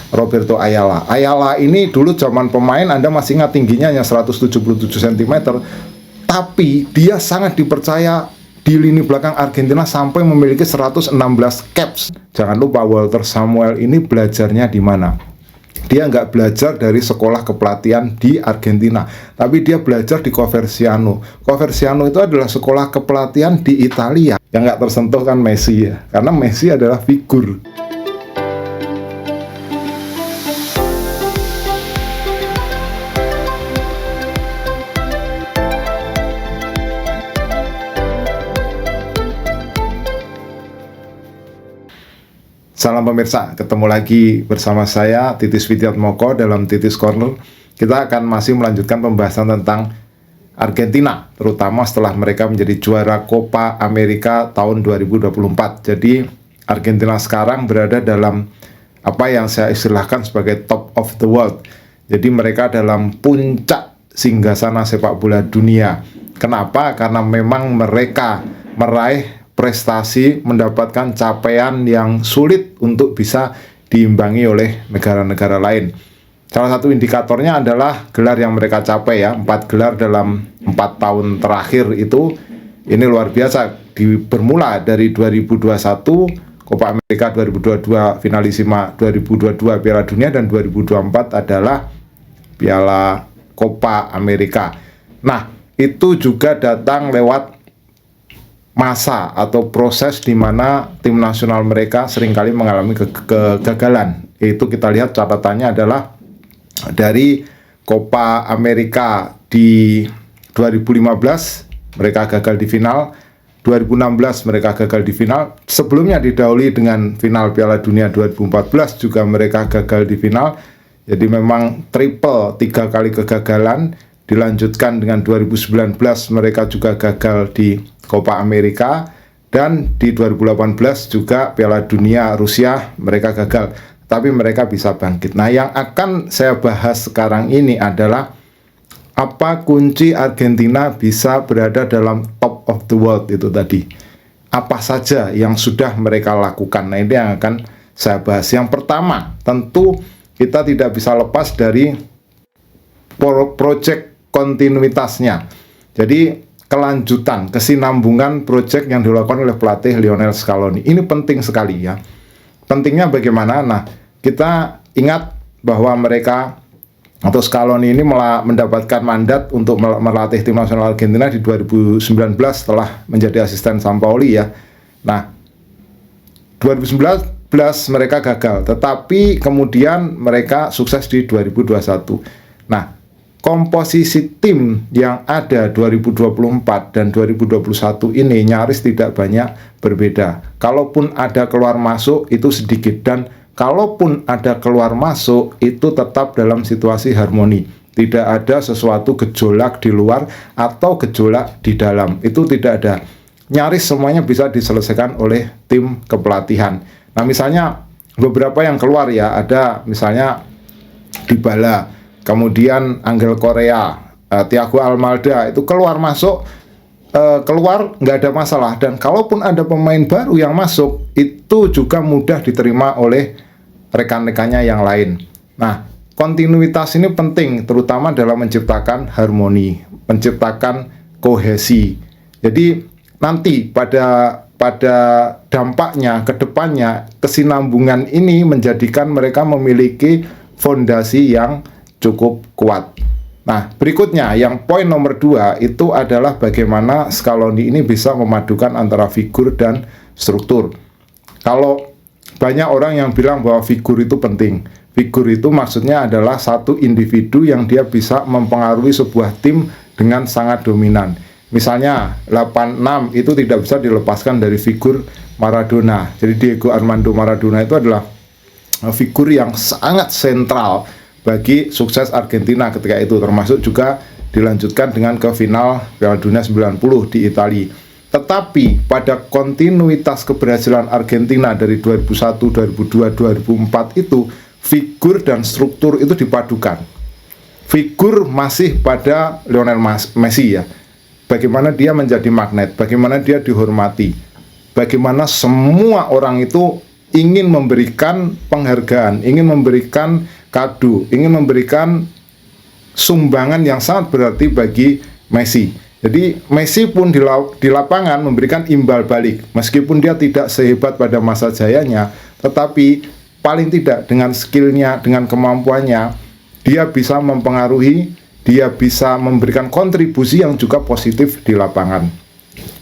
Roberto Ayala. Ayala ini dulu zaman pemain Anda masih ingat tingginya hanya 177 cm, tapi dia sangat dipercaya di lini belakang Argentina sampai memiliki 116 caps. Jangan lupa Walter Samuel ini belajarnya di mana? Dia nggak belajar dari sekolah kepelatihan di Argentina, tapi dia belajar di Coverciano. Coverciano itu adalah sekolah kepelatihan di Italia. Yang nggak tersentuh kan Messi ya, karena Messi adalah figur. Salam pemirsa, ketemu lagi bersama saya Titis Widiatmoko dalam Titis Corner. Kita akan masih melanjutkan pembahasan tentang Argentina, terutama setelah mereka menjadi juara Copa America tahun 2024. Jadi Argentina sekarang berada dalam apa yang saya istilahkan sebagai top of the world. Jadi mereka dalam puncak singgasana sepak bola dunia. Kenapa? Karena memang mereka meraih prestasi, mendapatkan capaian yang sulit untuk bisa diimbangi oleh negara-negara lain. Salah satu indikatornya adalah gelar yang mereka capai ya, 4 gelar dalam 4 tahun terakhir itu. Ini luar biasa, bermula dari 2021 Copa America, 2022 Finalisima, 2022 Piala Dunia, dan 2024 adalah Piala Copa America. Nah, itu juga datang lewat masa atau proses di mana tim nasional mereka seringkali mengalami kegagalan. Itu kita lihat catatannya adalah dari Copa America di 2015 mereka gagal di final, 2016 mereka gagal di final, sebelumnya didahului dengan final Piala Dunia 2014 juga mereka gagal di final. Jadi memang triple, 3 kali kegagalan. Dilanjutkan dengan 2019 mereka juga gagal di Copa America, dan di 2018 juga Piala Dunia Rusia mereka gagal, tapi mereka bisa bangkit. Nah, yang akan saya bahas sekarang ini adalah apa kunci Argentina bisa berada dalam top of the world itu tadi. Apa saja yang sudah mereka lakukan. Nah, ini yang akan saya bahas. Yang pertama, tentu kita tidak bisa lepas dari project kontinuitasnya. Jadi kelanjutan, kesinambungan proyek yang dilakukan oleh pelatih Lionel Scaloni. Ini penting sekali ya. Pentingnya bagaimana? Nah, kita ingat bahwa mereka atau Scaloni ini mendapatkan mandat untuk melatih tim nasional Argentina di 2019 setelah menjadi asisten Sampaoli ya. Nah, 2019 mereka gagal, tetapi kemudian mereka sukses di 2021. Nah, komposisi tim yang ada 2024 dan 2021 ini nyaris tidak banyak berbeda. Kalaupun ada keluar masuk itu sedikit, dan kalaupun ada keluar masuk itu tetap dalam situasi harmoni. Tidak ada sesuatu gejolak di luar atau gejolak di dalam. Itu tidak ada. Nyaris semuanya bisa diselesaikan oleh tim kepelatihan. Nah, misalnya beberapa yang keluar ya, ada misalnya Dybala, kemudian Angel Korea, Thiago Almada, itu keluar masuk, keluar nggak ada masalah. Dan kalaupun ada pemain baru yang masuk, itu juga mudah diterima oleh rekan-rekannya yang lain. Nah, kontinuitas ini penting, terutama dalam menciptakan harmoni, menciptakan kohesi. Jadi nanti pada dampaknya, ke depannya, kesinambungan ini menjadikan mereka memiliki fondasi yang cukup kuat. Nah, berikutnya yang poin nomor 2 itu adalah bagaimana Scaloni ini bisa memadukan antara figur dan struktur. Kalau banyak orang yang bilang bahwa figur itu penting. Figur itu maksudnya adalah satu individu yang dia bisa mempengaruhi sebuah tim dengan sangat dominan. Misalnya 86 itu tidak bisa dilepaskan dari figur Maradona. Jadi Diego Armando Maradona itu adalah figur yang sangat sentral bagi sukses Argentina ketika itu, termasuk juga dilanjutkan dengan ke final Piala Dunia 90 di Italia. Tetapi pada kontinuitas keberhasilan Argentina dari 2001, 2002, 2004 itu figur dan struktur itu dipadukan. Figur masih pada Lionel Messi ya. Bagaimana dia menjadi magnet, bagaimana dia dihormati, bagaimana semua orang itu ingin memberikan penghargaan, ingin memberikan kado, ingin memberikan sumbangan yang sangat berarti bagi Messi. Jadi Messi pun di lapangan memberikan imbal balik, meskipun dia tidak sehebat pada masa jayanya, tetapi paling tidak dengan skillnya, dengan kemampuannya, dia bisa mempengaruhi, dia bisa memberikan kontribusi yang juga positif di lapangan.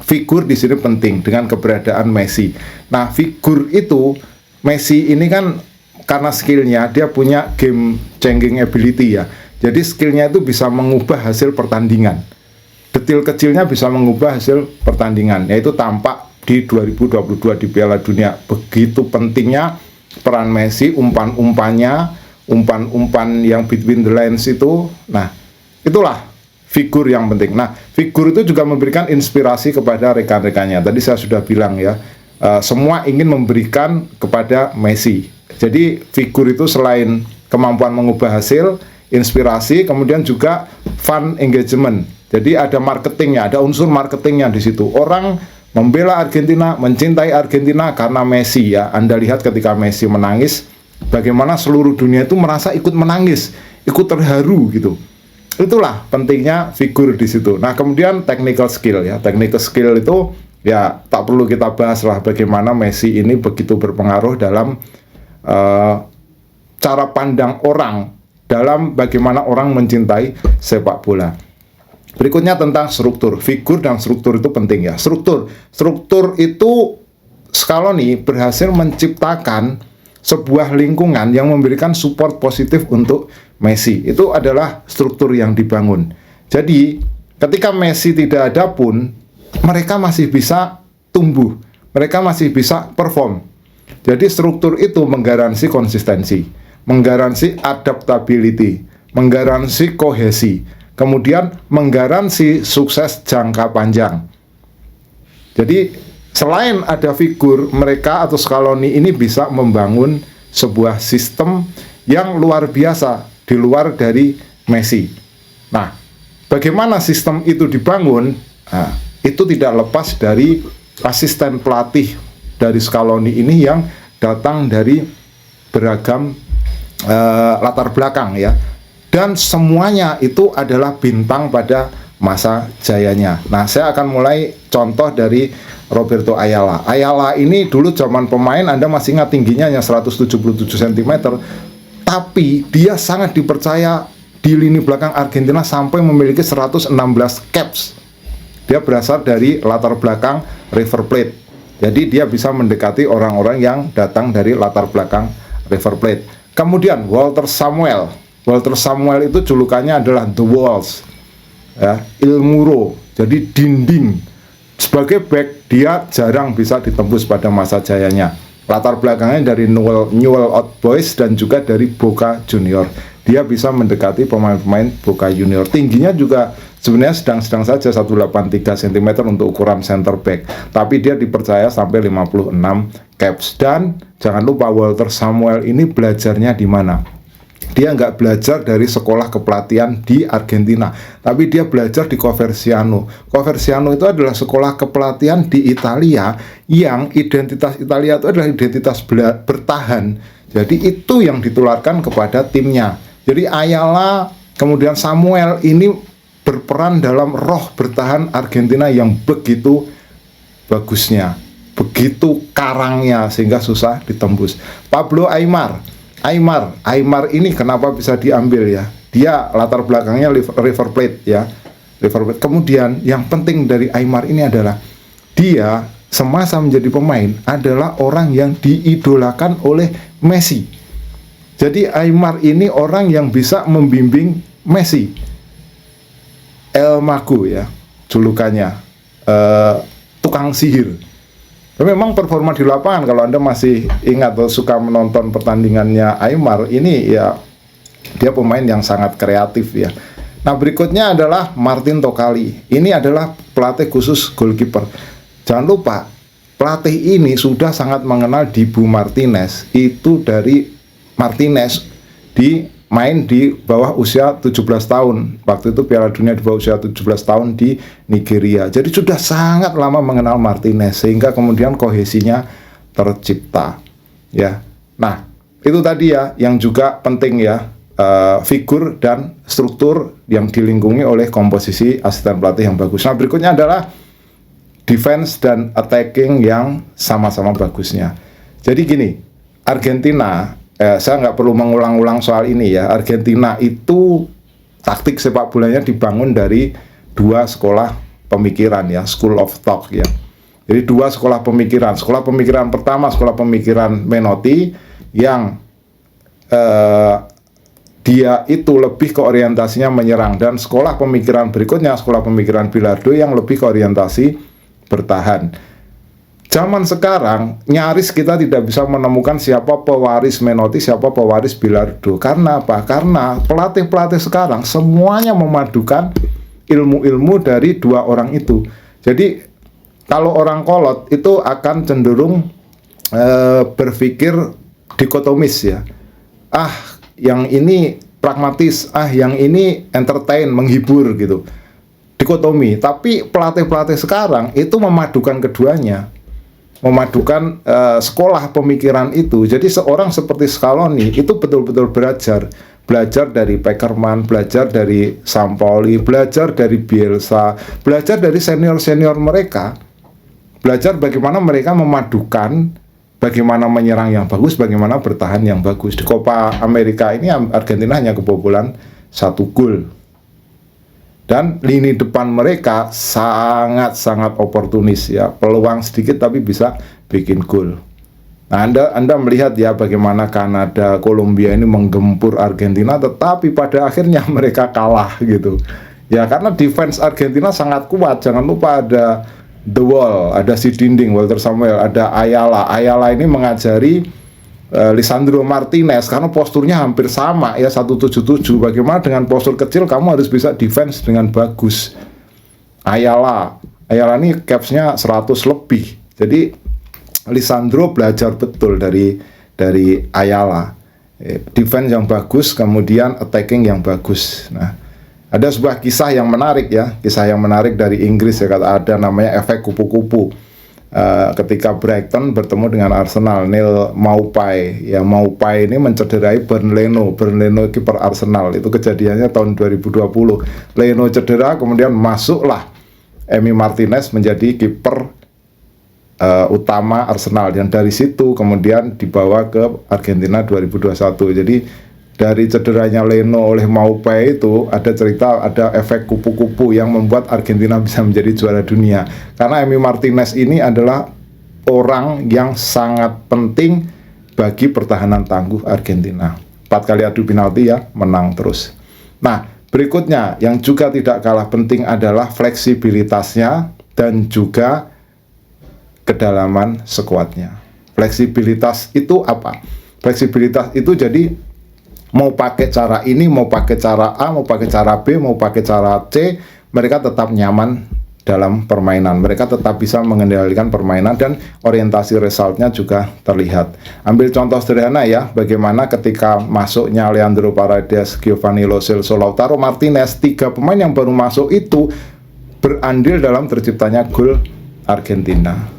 Figur di sini penting dengan keberadaan Messi. Nah, figur itu, Messi ini kan karena skillnya, dia punya game changing ability ya. Jadi skillnya itu bisa mengubah hasil pertandingan. Detil kecilnya bisa mengubah hasil pertandingan. Yaitu tampak di 2022 di Piala Dunia. Begitu pentingnya peran Messi, umpan-umpannya, umpan-umpan yang between the lines itu. Nah, itulah figur yang penting. Nah, figur itu juga memberikan inspirasi kepada rekan-rekannya. Tadi saya sudah bilang ya, semua ingin memberikan kepada Messi. Jadi figur itu selain kemampuan mengubah hasil, inspirasi, kemudian juga fun engagement. Jadi ada marketingnya, ada unsur marketingnya di situ. Orang membela Argentina, mencintai Argentina karena Messi ya. Anda lihat ketika Messi menangis, bagaimana seluruh dunia itu merasa ikut menangis, ikut terharu gitu. Itulah pentingnya figur di situ. Nah, kemudian technical skill ya. Technical skill itu ya tak perlu kita bahas lah bagaimana Messi ini begitu berpengaruh dalam cara pandang orang, dalam bagaimana orang mencintai sepak bola. Berikutnya tentang struktur. Figur dan struktur itu penting ya. Struktur itu Scaloni berhasil menciptakan sebuah lingkungan yang memberikan support positif untuk Messi. Itu adalah struktur yang dibangun. Jadi ketika Messi tidak ada pun, mereka masih bisa tumbuh, mereka masih bisa perform. Jadi struktur itu menggaransi konsistensi, menggaransi adaptability, menggaransi kohesi, kemudian menggaransi sukses jangka panjang. Jadi selain ada figur, mereka atau Scaloni ini bisa membangun sebuah sistem yang luar biasa di luar dari Messi. Nah, bagaimana sistem itu dibangun? Nah, itu tidak lepas dari asisten pelatih dari Scaloni ini yang datang dari beragam latar belakang ya. Dan semuanya itu adalah bintang pada masa jayanya. Nah, saya akan mulai contoh dari Roberto Ayala. Ayala ini dulu zaman pemain, Anda masih ingat tingginya hanya 177 cm, tapi dia sangat dipercaya di lini belakang Argentina sampai memiliki 116 caps. Dia berasal dari latar belakang River Plate. Jadi dia bisa mendekati orang-orang yang datang dari latar belakang River Plate. Kemudian Walter Samuel. Walter Samuel itu julukannya adalah The Walls. Ya, Il Muro, jadi dinding. Sebagai back, dia jarang bisa ditembus pada masa jayanya. Latar belakangnya dari Newell Old Boys dan juga dari Boca Junior. Dia bisa mendekati pemain-pemain Boca Junior. Tingginya juga sebenarnya sedang-sedang saja, 183 cm untuk ukuran center back. Tapi dia dipercaya sampai 56 caps. Dan jangan lupa Walter Samuel ini belajarnya di mana? Dia nggak belajar dari sekolah kepelatihan di Argentina, tapi dia belajar di Coverciano. Coverciano itu adalah sekolah kepelatihan di Italia yang identitas Italia itu adalah identitas bertahan. Jadi itu yang ditularkan kepada timnya. Jadi Ayala, kemudian Samuel ini berperan dalam roh bertahan Argentina yang begitu bagusnya, begitu karangnya sehingga susah ditembus. Pablo Aimar ini kenapa bisa diambil ya? Dia latar belakangnya River Plate ya. River Plate. Kemudian yang penting dari Aimar ini adalah dia semasa menjadi pemain adalah orang yang diidolakan oleh Messi. Jadi Aimar ini orang yang bisa membimbing Messi. El Mago ya, julukannya, tukang sihir. Tapi memang performa di lapangan, kalau Anda masih ingat atau suka menonton pertandingannya Aimar, ini ya dia pemain yang sangat kreatif ya. Nah, berikutnya adalah Martin Tocali. Ini adalah pelatih khusus goalkeeper. Jangan lupa, pelatih ini sudah sangat mengenal Dibu Martinez. Itu dari Martinez main di bawah usia 17 tahun. Waktu itu Piala Dunia di bawah usia 17 tahun di Nigeria. Jadi sudah sangat lama mengenal Martinez, sehingga kemudian kohesinya tercipta. ya. Nah, itu tadi ya yang juga penting ya, figur dan struktur yang dilingkungi oleh komposisi asisten pelatih yang bagus. Nah, berikutnya adalah defense dan attacking yang sama-sama bagusnya. Jadi gini, Argentina, saya nggak perlu mengulang-ulang soal ini ya. Argentina itu taktik sepak bolanya dibangun dari dua sekolah pemikiran ya, school of thought ya. Jadi dua sekolah pemikiran. Sekolah pemikiran pertama, sekolah pemikiran Menotti yang dia itu lebih ke orientasinya menyerang, dan sekolah pemikiran berikutnya, sekolah pemikiran Bilardo yang lebih ke orientasi bertahan. Zaman sekarang nyaris kita tidak bisa menemukan siapa pewaris Menotti, siapa pewaris Bilardo. Karena apa? Karena pelatih-pelatih sekarang semuanya memadukan ilmu-ilmu dari dua orang itu. Jadi kalau orang kolot itu akan cenderung berpikir dikotomis ya. Yang ini pragmatis, yang ini entertain, menghibur gitu. Dikotomi. Tapi pelatih-pelatih sekarang itu memadukan keduanya. Memadukan sekolah pemikiran itu. Jadi seorang seperti Scaloni itu betul-betul belajar dari Pekerman, belajar dari Sampaoli, belajar dari Bielsa, belajar dari senior-senior mereka, belajar bagaimana mereka memadukan, bagaimana menyerang yang bagus, bagaimana bertahan yang bagus. Di Copa America ini Argentina hanya kebobolan 1 gol. Dan lini depan mereka sangat-sangat oportunis ya, peluang sedikit tapi bisa bikin gol. Nah, Anda melihat ya bagaimana Kanada, Kolombia ini menggempur Argentina, tetapi pada akhirnya mereka kalah gitu. Ya karena defense Argentina sangat kuat. Jangan lupa ada The Wall, ada si dinding Walter Samuel, ada Ayala. Ayala ini mengajari Lisandro Martinez karena posturnya hampir sama ya, 177. Bagaimana dengan postur kecil kamu harus bisa defense dengan bagus. Ayala ini capsnya 100 lebih. Jadi Lisandro belajar betul dari Ayala. Defense yang bagus, kemudian attacking yang bagus. Nah, ada sebuah kisah yang menarik ya, kisah yang menarik dari Inggris ya, ada namanya efek kupu-kupu. Ketika Brighton bertemu dengan Arsenal, Neil Maupay ya, Maupay ini mencederai Bernd Leno kiper Arsenal. Itu kejadiannya tahun 2020. Leno cedera, kemudian masuklah Emi Martinez menjadi kiper utama Arsenal, dan dari situ kemudian dibawa ke Argentina 2021. Jadi dari cederanya Leno oleh Maupay itu ada cerita, ada efek kupu-kupu yang membuat Argentina bisa menjadi juara dunia. Karena Emi Martinez ini adalah orang yang sangat penting bagi pertahanan tangguh Argentina. 4 kali adu penalti ya, menang terus. Nah, berikutnya yang juga tidak kalah penting adalah fleksibilitasnya dan juga kedalaman skuadnya. Fleksibilitas itu apa? Fleksibilitas itu jadi mau pakai cara ini, mau pakai cara A, mau pakai cara B, mau pakai cara C, mereka tetap nyaman dalam permainan. Mereka tetap bisa mengendalikan permainan dan orientasi resultnya juga terlihat. Ambil contoh sederhana ya, bagaimana ketika masuknya Leandro Paredes, Giovanni Lo Celso, Lautaro Martinez, 3 pemain yang baru masuk itu berandil dalam terciptanya gol Argentina.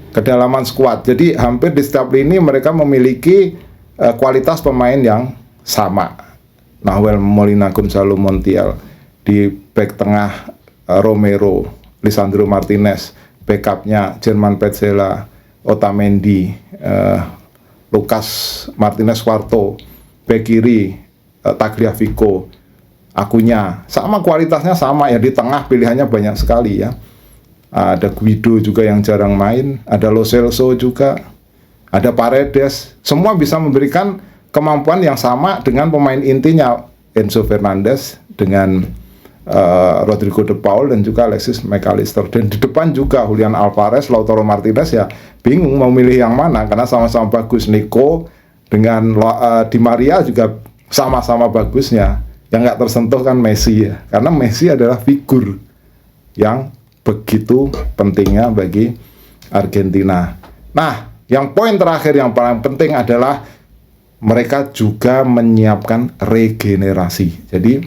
Kedalaman skuad. Jadi hampir di setiap lini mereka memiliki kualitas pemain yang sama. Nahuel Molina, Gonzalo Montiel, di back tengah Romero, Lisandro Martinez, backupnya German Petzela, Otamendi, Lucas Martinez Quarto, back kiri Tagliafico, Acuña, sama kualitasnya sama ya, di tengah pilihannya banyak sekali ya. Ada Guido juga yang jarang main, ada Lo Celso juga, ada Paredes, semua bisa memberikan kemampuan yang sama dengan pemain intinya Enzo Fernandez dengan Rodrigo De Paul dan juga Alexis McAllister. Dan di depan juga Julian Alvarez, Lautaro Martinez ya bingung mau milih yang mana karena sama-sama bagus. Nico dengan Di Maria juga sama-sama bagusnya. Yang nggak tersentuh kan Messi ya, karena Messi adalah figur yang begitu pentingnya bagi Argentina. Nah, yang poin terakhir yang paling penting adalah mereka juga menyiapkan regenerasi. Jadi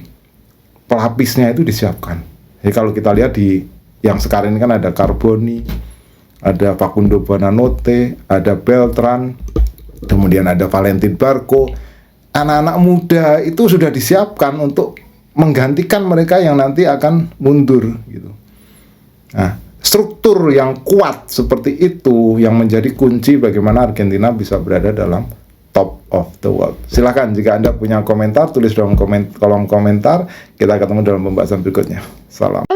pelapisnya itu disiapkan. Jadi kalau kita lihat di yang sekarang ini kan ada Carboni, ada Facundo Buonanotte, ada Beltran, kemudian ada Valentin Barco. Anak-anak muda itu sudah disiapkan untuk menggantikan mereka yang nanti akan mundur gitu. Nah, struktur yang kuat seperti itu yang menjadi kunci bagaimana Argentina bisa berada dalam top of the world. Silakan jika Anda punya komentar, tulis dalam kolom komentar. Kita ketemu dalam pembahasan berikutnya. Salam.